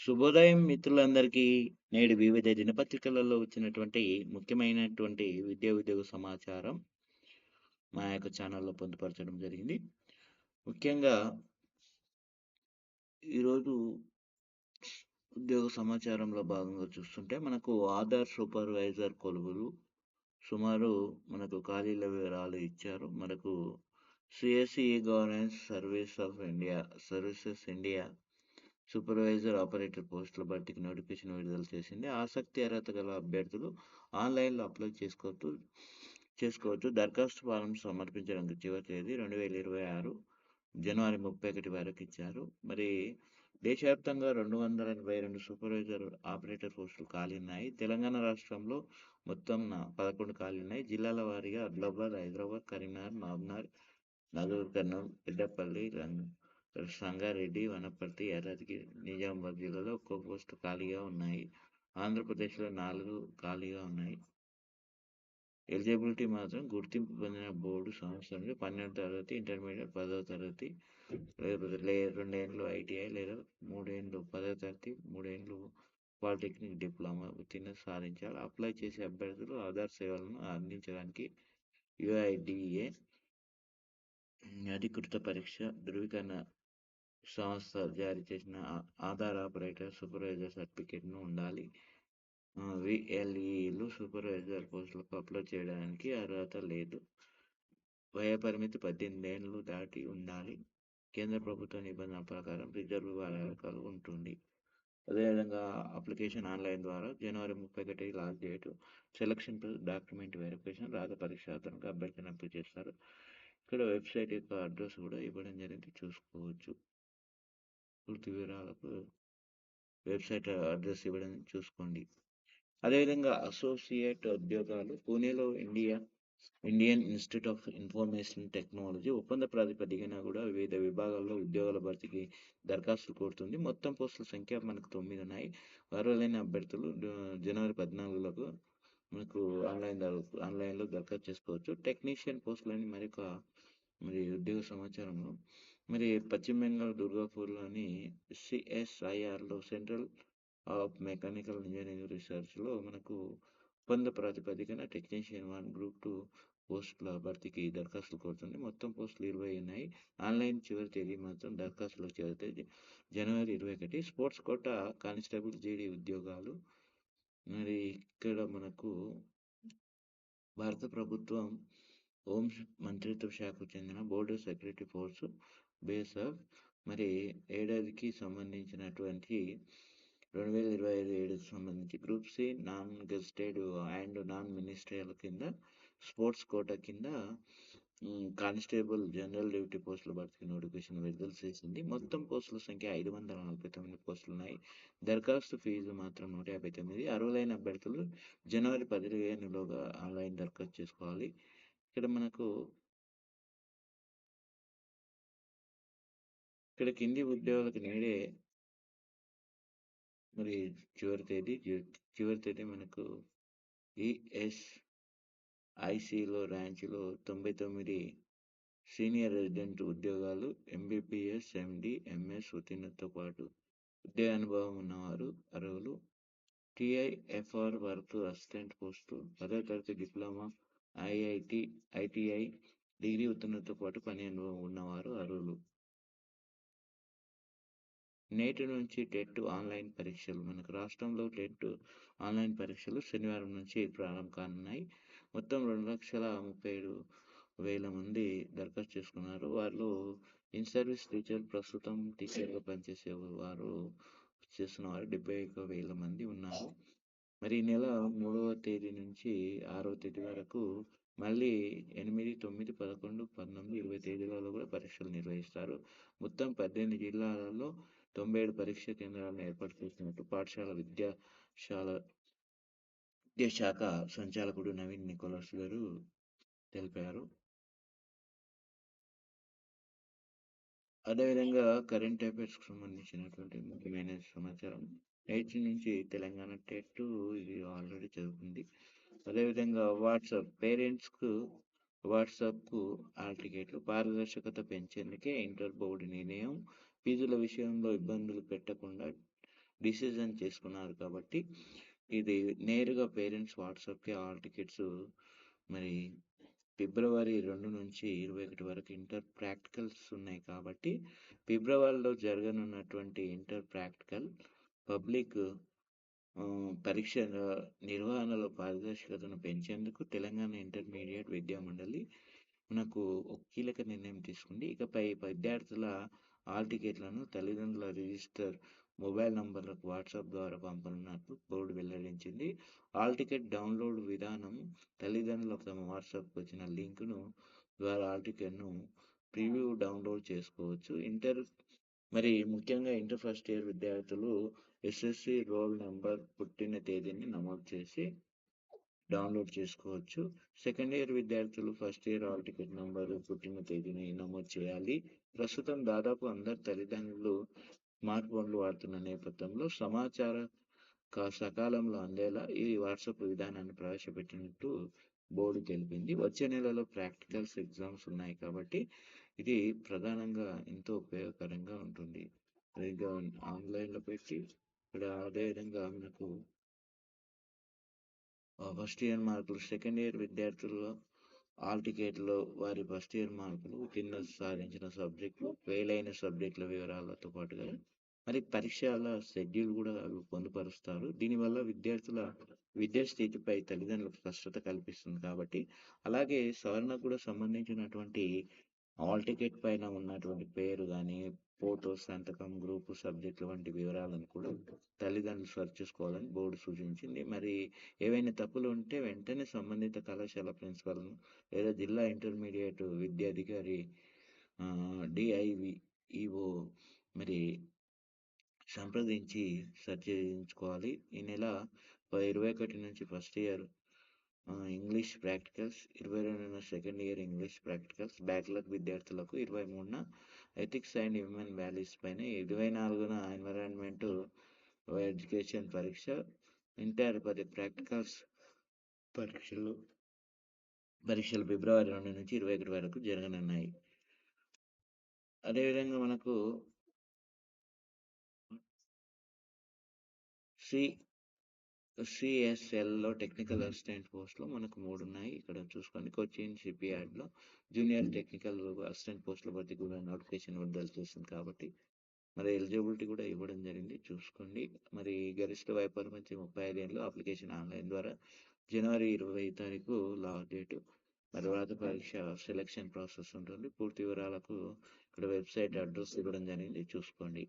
శుభోదయం మిత్రులందరికీ. నేడు వివిధ దినపత్రికలలో వచ్చినటువంటి ముఖ్యమైనటువంటి ఉద్యోగ సమాచారం మా యొక్క ఛానల్లో పొందుపరచడం జరిగింది. ముఖ్యంగా ఈరోజు ఉద్యోగ సమాచారంలో భాగంగా చూస్తుంటే మనకు ఆధార్ సూపర్వైజర్ కొలువులు సుమారు మనకు ఖాళీల వివరాలు ఇచ్చారు. మనకు CSC governance services India supervisor operator పోస్టుల భర్తీకి నోటిఫికేషన్ విడుదల చేసింది. ఆసక్తి అర్హత గల అభ్యర్థులు ఆన్లైన్లో అప్లై చేసుకోవచ్చు. దరఖాస్తు ఫారం సమర్పించడానికి చివరి తేదీ 2026 జనవరి 31 వరకు ఇచ్చారు. మరి దేశవ్యాప్తంగా 282 సూపర్వైజర్ ఆపరేటర్ పోస్టులు ఖాళీ ఉన్నాయి. తెలంగాణ రాష్ట్రంలో మొత్తం 11 ఖాళీ ఉన్నాయి. జిల్లాల వారీగా ఆదిలాబాద్, హైదరాబాద్, కరీంనగర్, మహబూబ్నగర్, నగర్ కర్నూలు, పెద్దపల్లి, సంగారెడ్డి, వనపర్తి, యాదాద్రి, నిజామాబాద్ జిల్లాలో ఒక్కో పోస్టు ఖాళీగా ఉన్నాయి. ఆంధ్రప్రదేశ్లో 4 ఖాళీగా ఉన్నాయి. ఎలిజిబిలిటీ మాత్రం గుర్తింపు పొందిన బోర్డు సంవత్సరానికి 12వ తరగతి, ఇంటర్మీడియట్ 10వ తరగతి, లేకపోతే 2 ఏండ్లు ఐటీఐ లేదా 3 ఏండ్లు 10వ తరగతి, 3 ఏండ్లు పాలిటెక్నిక్ డిప్లొమా ఉత్తీర్ణత సాధించాలి. అప్లై చేసే అభ్యర్థులు ఆధార్ సేవలను అందించడానికి యుఐడిఏ అధికృత పరీక్ష ధృవీకరణ సంస్థ జారీ చేసిన ఆధార్ ఆపరేటర్ సూపర్వైజర్ సర్టిఫికేట్ను ఉండాలి. విఎల్ఈలు సూపర్వైజర్ పోస్టులకు అప్లై చేయడానికి అర్హత లేదు. వయోపరిమితి 18 ఏళ్ళు దాటి ఉండాలి. కేంద్ర ప్రభుత్వ నిబంధనల ప్రకారం రిజర్వ్ వారాలు ఉంటుంది. అదేవిధంగా అప్లికేషన్ ఆన్లైన్ ద్వారా జనవరి 31 last date. Selection document verification రాత పరీక్ష అతనికి అభ్యర్థిని ఎంపిక చేస్తారు. ఇక్కడ వెబ్సైట్ యొక్క అడ్రస్ కూడా ఇవ్వడం జరిగింది, చూసుకోవచ్చు. పూర్తి వివరాలకు వెబ్సైట్ అడ్రస్ ఇవ్వడం చూసుకోండి. అదేవిధంగా అసోసియేట్ ఉద్యోగాలు పూణేలో Indian Institute of information technology ఒప్పంద ప్రాతిపదికన కూడా వివిధ విభాగాల్లో ఉద్యోగాల భర్తీకి దరఖాస్తులు కోరుతుంది. మొత్తం పోస్టుల సంఖ్య మనకు 9 ఉన్నాయి. అర్హులైన అభ్యర్థులు జనవరి 14లకు మనకు ఆన్లైన్లో దరఖాస్తు చేసుకోవచ్చు. టెక్నీషియన్ పోస్టులని మరి ఉద్యోగ సమాచారంలో మరి పశ్చిమ బెంగాల్ దుర్గాపూర్లోని సిఎస్ఐఆర్లో సెంట్రల్ ఆఫ్ మెకానికల్ ఇంజనీరింగ్ రీసెర్చ్లో మనకు ఒప్పంద ప్రాతిపదికన టెక్నీషియన్ 1 గ్రూప్ 2 పోస్టుల భర్తీకి దరఖాస్తులు కోరుతుంది. మొత్తం పోస్టులు 20 ఉన్నాయి. ఆన్లైన్ చివరి తేదీ మాత్రం దరఖాస్తులకు చివరి తేదీ జనవరి 21. స్పోర్ట్స్ కోటా కానిస్టేబుల్ జీడీ ఉద్యోగాలు. మరి ఇక్కడ మనకు భారత ప్రభుత్వం హోం మంత్రిత్వ శాఖకు చెందిన బోర్డు సెక్యూరిటీ ఫోర్సు బేసాఫ్ మరి ఏడాదికి సంబంధించినటువంటి 2025-27కి సంబంధించి group C non gazetted and non ministerial కింద స్పోర్ట్స్ కోటా కింద కానిస్టేబుల్ జనరల్ డ్యూటీ పోస్టుల భర్తీకి నోటిఫికేషన్ విడుదల చేసింది. మొత్తం పోస్టుల సంఖ్య 549 పోస్టులు ఉన్నాయి. దరఖాస్తు ఫీజు మాత్రం 159. అర్హులైన అభ్యర్థులు జనవరి 15లోగా ఆన్లైన్ దరఖాస్తు చేసుకోవాలి. ఇక్కడ కింది ఉద్యోగులకు నేడే మరి చివరి తేదీ మనకు ఈఎస్ఐసిలో ర్యాంకులో 99 సీనియర్ రెసిడెంట్ ఉద్యోగాలు, ఎంబీబీఎస్, ఎండి, ఎంఎస్ ఉత్తీర్ణతతో పాటు ఉద్యోగ అనుభవం ఉన్నవారు అర్హులు. టిఐఎఫ్ఆర్ వర్క్ అసిస్టెంట్ పోస్టు 10వ తరగతి డిప్లొమా, ఐటీఐ డిగ్రీ ఉత్తీర్ణతతో పాటు పని అనుభవం ఉన్నవారు అర్హులు. నేటి నుంచి టెట్ ఆన్లైన్ పరీక్షలు. మనకు రాష్ట్రంలో టెట్ ఆన్లైన్ పరీక్షలు శనివారం నుంచి ప్రారంభం కానున్నాయి. మొత్తం 2,37,000 మంది దరఖాస్తు చేసుకున్నారు. వారిలో ఇన్ సర్వీస్ టీచర్ ప్రస్తుతం టీచర్గా పనిచేసే వారు చేస్తున్న వారు 71,000 మంది ఉన్నారు. మరి ఈ నెల 3వ తేదీ నుంచి 6వ తేదీ వరకు మళ్ళీ 8, 9, 11, 19, 20 తేదీలలో కూడా పరీక్షలు నిర్వహిస్తారు. మొత్తం 18 జిల్లాలలో 97 పరీక్షా కేంద్రాలను ఏర్పాటు చేసినట్టు పాఠశాల విద్యాశాఖ సంచాలకుడు నవీన్ నికోలస్ గారు తెలిపారు. అదేవిధంగా కరెంట్ అఫైర్స్కి సంబంధించినటువంటి ముఖ్యమైన సమాచారం. నేటి నుంచి తెలంగాణ టెట్ ఇది ఆల్రెడీ చదువుకుంది. అదేవిధంగా వాట్సాప్కు హాల్ టికెట్లు. పారదర్శకత పెంచేందుకే ఇంటర్ బోర్డు నిర్ణయం. ఫీజుల విషయంలో ఇబ్బందులు పెట్టకుండా డిసిజన్ చేసుకున్నారు కాబట్టి ఇది నేరుగా పేరెంట్స్ వాట్సాప్కి హాల్ టికెట్స్ మరి ఫిబ్రవరి 2 నుంచి 21 వరకు ఇంటర్ ప్రాక్టికల్స్ ఉన్నాయి కాబట్టి ఫిబ్రవరిలో జరగనున్నటువంటి ఇంటర్ ప్రాక్టికల్ పబ్లిక్ పరీక్షల నిర్వహణలో పారదర్శకతను పెంచేందుకు తెలంగాణ ఇంటర్మీడియట్ విద్యా మండలి మనకు ఒక కీలక నిర్ణయం తీసుకుంది. ఇకపై విద్యార్థుల హాల్ టికెట్లను తల్లిదండ్రుల రిజిస్టర్ మొబైల్ నంబర్లకు వాట్సాప్ ద్వారా పంపనున్నట్లు బోర్డు వెల్లడించింది. హాల్ టికెట్ డౌన్లోడ్ విధానం తల్లిదండ్రులకు తమ వాట్సాప్కి వచ్చిన లింకును ద్వారా హాల్ టికెట్ను ప్రివ్యూ డౌన్లోడ్ చేసుకోవచ్చు. మరి ముఖ్యంగా ఇంటర్ ఫస్ట్ ఇయర్ విద్యార్థులు ఎస్ఎస్సి రోల్ నెంబర్ పుట్టిన తేదీని నమోదు చేసి డౌన్లోడ్ చేసుకోవచ్చు. సెకండ్ ఇయర్ విద్యార్థులు first year hall ticket number పుట్టిన తేదీని నమోదు చేయాలి. ప్రస్తుతం దాదాపు అందరు తల్లిదండ్రులు స్మార్ట్ ఫోన్లు వాడుతున్న నేపథ్యంలో సమాచారం సకాలంలో అందేలా ఈ వాట్సాప్ విధానాన్ని ప్రవేశపెట్టినట్టు బోర్డు తెలిపింది. వచ్చే నెలలో ప్రాక్టికల్స్ ఎగ్జామ్స్ ఉన్నాయి కాబట్టి ఇది ప్రధానంగా ఎంతో ఉపయోగకరంగా ఉంటుంది. సరిగ్గా ఆన్లైన్లో పెట్టి ఇక్కడ అదేవిధంగా మనకు ఫస్ట్ ఇయర్ మార్కులు సెకండ్ ఇయర్ విద్యార్థుల్లో హాల్ టికెట్లో వారి ఫస్ట్ ఇయర్ మార్కులు కింద సాధించిన సబ్జెక్టులు ఫెయిల్ అయిన సబ్జెక్టుల వివరాలతో పాటుగా మరి పరీక్షల షెడ్యూల్ కూడా అవి పొందుపరుస్తారు. దీనివల్ల విద్యార్థుల విద్యా స్థితిపై తల్లిదండ్రులకు స్పష్టత కల్పిస్తుంది కాబట్టి అలాగే సవరణకు కూడా సంబంధించినటువంటి హాల్ టికెట్ పైన ఉన్నటువంటి పేరు కానీ ఫోటో సంతకం గ్రూపు సబ్జెక్టులు వంటి వివరాలను కూడా తల్లిదండ్రులు సరి చూసుకోవాలని బోర్డు సూచించింది. మరి ఏవైనా తప్పులు ఉంటే వెంటనే సంబంధిత కళాశాల ప్రిన్సిపల్ను లేదా జిల్లా ఇంటర్మీడియట్ విద్యాధికారి డిఐవిఈఓ మరి సంప్రదించి సరిచేయించుకోవాలి. ఈ నెల 21 నుంచి ఫస్ట్ ఇయర్ ఇంగ్లీష్ ప్రాక్టికల్స్, 22న second year English practicals, backlog విద్యార్థులకు 23న ఎథిక్స్ అండ్ హ్యూమన్ వాల్యూస్ పైన, 24న ఎన్విరాన్మెంట్ ఎడ్యుకేషన్ పరీక్ష, ఇంటర్ 10 ప్రాక్టికల్స్ పరీక్షలు ఫిబ్రవరి 2 నుంచి 21 వరకు జరగనున్నాయి. అదేవిధంగా మనకు సిఎస్ఎల్లో టెక్నికల్ అసిస్టెంట్ పోస్టులు మనకు 3 ఉన్నాయి. ఇక్కడ చూసుకోండి. కొచ్చిన్ షిప్ యార్డ్లో జూనియర్ టెక్నికల్ అసిస్టెంట్ పోస్టుల భర్తీ కూడా నోటిఫికేషన్ విడుదల చేసింది కాబట్టి మరి ఎలిజిబిలిటీ కూడా ఇవ్వడం జరిగింది, చూసుకోండి. మరి గరిష్ట వయోపరిమితి 35 ఏళ్ళు. అప్లికేషన్ ఆన్లైన్ ద్వారా జనవరి 20 తారీఖు లాస్ట్ డేటు. తర్వాత పరీక్ష సెలక్షన్ ప్రాసెస్ ఉంటుంది. పూర్తి వివరాలకు ఇక్కడ వెబ్సైట్ అడ్రస్ ఇవ్వడం జరిగింది, చూసుకోండి.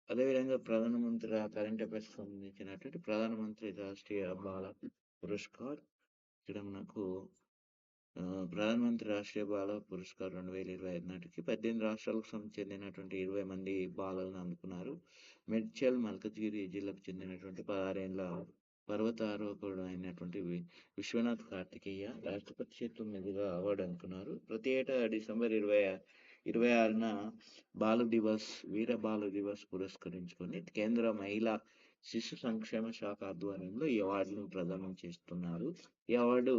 అదేవిధంగా ప్రధానమంత్రి కరెంట్ అఫైర్స్ సంబంధించినటువంటి ప్రధానమంత్రి రాష్ట్రీయ బాల పురస్కార్ ఇక్కడ మనకు ప్రధానమంత్రి రాష్ట్రీయ బాల పురస్కార్ 2025 నాటికి 18 రాష్ట్రాలకు చెందినటువంటి 20 మంది బాలలను అందుకున్నారు. మేడ్చల్ మల్కజ్గిరి జిల్లాకు చెందినటువంటి 16 ఏళ్ల పర్వతారోహకుడు అయినటువంటి విశ్వనాథ్ కార్తికేయ రాష్ట్రపతి చేతుల మీదుగా అవార్డు అందుకున్నారు. ప్రతి ఏటా డిసెంబర్ 26న బాల దివస్ వీర బాల దివస్ పురస్కరించుకొని కేంద్ర మహిళా శిశు సంక్షేమ శాఖ ఆధ్వర్యంలో ఈ అవార్డును ప్రదానం చేస్తున్నారు. ఈ అవార్డు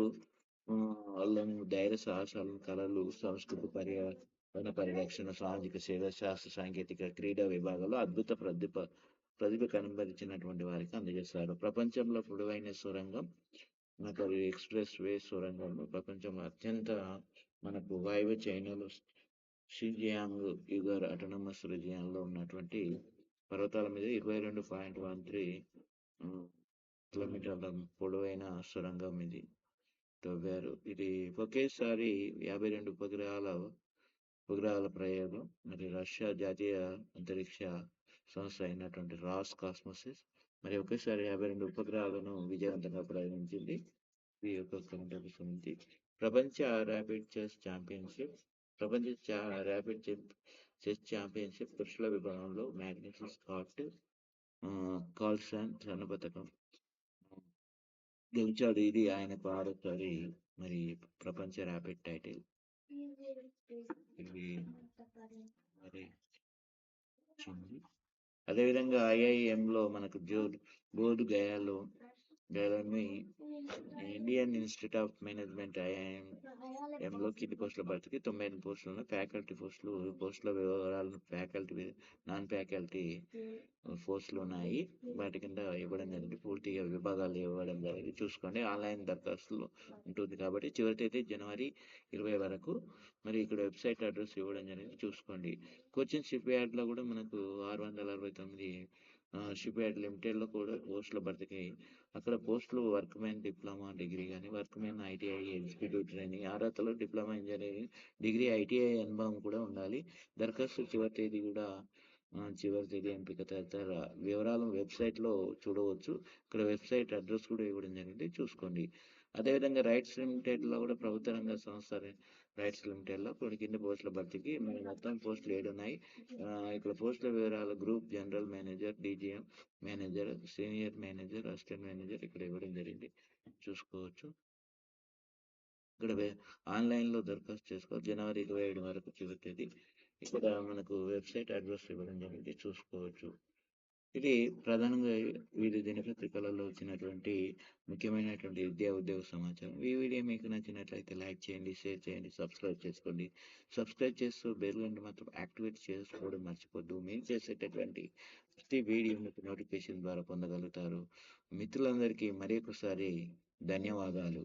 వాళ్ళను ధైర్య సాహసాలు, కళలు, సంస్కృతి పర్యావరణ పరిరక్షణ, సామాజిక సేవ, శాస్త్ర సాంకేతిక, క్రీడా విభాగాల్లో అద్భుత ప్రతిభ కనబరిచినటువంటి వారికి అందజేస్తారు. ప్రపంచంలో పొడవైన సొరంగం మనకు ఎక్స్ప్రెస్ వే సొరంగం ప్రపంచంలో అత్యంత మనకు వాయువ్య చైనాలో షింజియాంగ్ యుగర్ అటానమస్ రీజియన్లో ఉన్నటువంటి పర్వతాల మీద 22.13 కిలోమీటర్ల పొడవైన సొరంగం ఇది తవ్వారు. ఇది ఒకేసారి 52 ఉపగ్రహాల ప్రయోగం. మరి రష్యా జాతీయ అంతరిక్ష సంస్థ అయినటువంటి రాస్ కాస్మోసిస్ మరి ఒకేసారి 52 ఉపగ్రహాలను విజయవంతంగా ప్రయోగించింది. ఈ యొక్క సంబంధించి ప్రపంచ rapid chess championship chess championship పురుషుల విభాగంలో మ్యాగ్నస్ కార్ల్సన్ స్వర్ణ పథకం గెలిచాడు. ఇది ఆయనకు 6వ మరి ప్రపంచ ర్యాపిడ్ టైటిల్. ఇవి మరి అదేవిధంగా ఐఐఎంలో మనకు బోధ్ గయాలో గైలన్నీ ఇండియన్ ఇన్స్టిట్యూట్ ఆఫ్ మేనేజ్మెంట్ ఐఐఎంలో కింది పోస్టుల భర్తీకి 98 పోస్టులను ఫ్యాకల్టీ పోస్టులు పోస్టుల వివరాలను ఫ్యాకల్టీ నాన్ ఫ్యాకల్టీ పోస్టులు ఉన్నాయి. వాటి కింద ఇవ్వడం జరిగింది. పూర్తిగా విభాగాలు ఇవ్వడం జరిగింది. చూసుకోండి. ఆన్లైన్ దరఖాస్తులు ఉంటుంది కాబట్టి చివరి తేదీ జనవరి 20 వరకు. మరి ఇక్కడ వెబ్సైట్ అడ్రస్ ఇవ్వడం జరిగింది. చూసుకోండి. కొచ్చిన్ షిప్ యార్డ్లో కూడా మనకు 669 షిప్ యార్డ్ లిమిటెడ్లో కూడా పోస్టుల భర్తీకి అక్కడ పోస్టులు వర్క్ మ్యాన్ డిప్లొమా డిగ్రీ కానీ workman ITI executive training అర్హతలో డిప్లొమా ఇంజనీరింగ్ డిగ్రీ ఐటీఐ అనుభవం కూడా ఉండాలి. దరఖాస్తు చివరి తేదీ కూడా చివరి తేదీ ఎంపిక తదితర వివరాలు వెబ్సైట్లో చూడవచ్చు. ఇక్కడ వెబ్సైట్ అడ్రస్ కూడా ఇవ్వడం జరిగింది. చూసుకోండి. అదేవిధంగా రైట్స్ లిమిటెడ్లో కూడా ప్రభుత్వ రంగ సంస్థ రైట్స్ లిమిటెడ్లో కొన్ని కింద పోస్టుల భర్తీకి మన మొత్తం పోస్టులు 7 ఉన్నాయి. ఇక్కడ పోస్టుల వివరాలు group general manager, DGM manager, senior manager, assistant manager ఇక్కడ ఇవ్వడం జరిగింది. చూసుకోవచ్చు. ఇక్కడ ఆన్లైన్లో దరఖాస్తు చేసుకోవాలి. జనవరి 27 వరకు చివరి తేదీ. ఇక్కడ మనకు వెబ్సైట్ అడ్రస్ ఇవ్వడం జరిగింది. చూసుకోవచ్చు. ఇది ప్రధానంగా వివిధ దినపత్రికలలో వచ్చినటువంటి ముఖ్యమైనటువంటి విద్యా ఉద్యోగ సమాచారం. ఈ వీడియో మీకు నచ్చినట్లయితే లైక్ చేయండి, షేర్ చేయండి, సబ్స్క్రైబ్ చేసుకోండి. సబ్స్క్రైబ్ చేస్తూ బెల్ గంట మాత్రం యాక్టివేట్ చేసుకోవడం మర్చిపోద్దు. మేము చేసేటటువంటి ప్రతి వీడియో మీకు నోటిఫికేషన్ ద్వారా పొందగలుగుతారు. మిత్రులందరికీ మరి ఒకసారి ధన్యవాదాలు.